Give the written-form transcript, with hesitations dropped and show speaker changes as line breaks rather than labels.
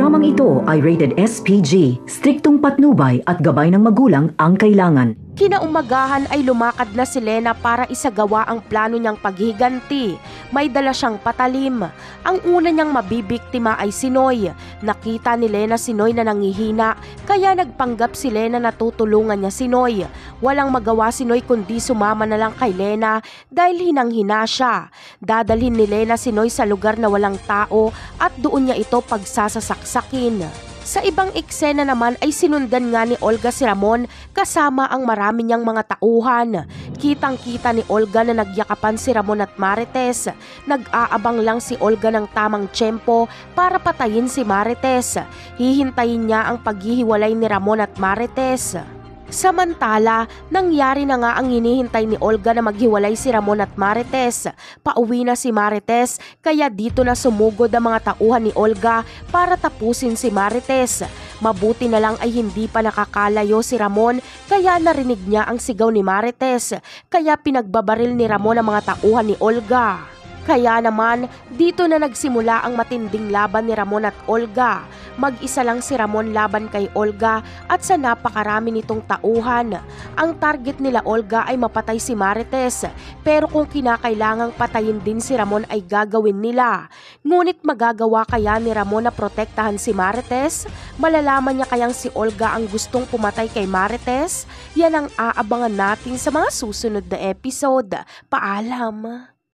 Programang ito ay rated SPG, striktong patnubay at gabay ng magulang ang kailangan.
Kinaumagahan ay lumakad na si Lena para isagawa ang plano niyang paghiganti. May dala siyang patalim. Ang una niyang mabibiktima ay si Noy. Nakita ni Lena si Noy na nangihina, kaya nagpanggap si Lena na tutulungan niya si Noy. Walang magawa si Noy kundi sumama na lang kay Lena dahil hinang-hina siya. Dadalhin ni Lena si Noy sa lugar na walang tao at doon niya ito pagsasasaksakin. Sa ibang eksena naman ay sinundan nga ni Olga si Ramon kasama ang marami niyang mga tauhan. Kitang-kita ni Olga na nagyakapan si Ramon at Marites. Nag-aabang lang si Olga ng tamang tiyempo para patayin si Marites. Hihintayin niya ang paghihiwalay ni Ramon at Marites. Samantala, nangyari na nga ang hinihintay ni Olga na maghiwalay si Ramon at Marites. Pauwi na si Marites, kaya dito na sumugod ang mga tauhan ni Olga para tapusin si Marites. Mabuti na lang ay hindi pa nakakalayo si Ramon, kaya narinig niya ang sigaw ni Marites. Kaya pinagbabaril ni Ramon ang mga tauhan ni Olga. Kaya naman, dito na nagsimula ang matinding laban ni Ramon at Olga. Mag-isa lang si Ramon laban kay Olga at sa napakarami nitong tauhan. Ang target nila Olga ay mapatay si Marites, pero kung kinakailangang patayin din si Ramon ay gagawin nila. Ngunit magagawa kaya ni Ramon na protektahan si Marites? Malalaman niya kayang si Olga ang gustong pumatay kay Marites? Yan ang aabangan natin sa mga susunod na episode. Paalam!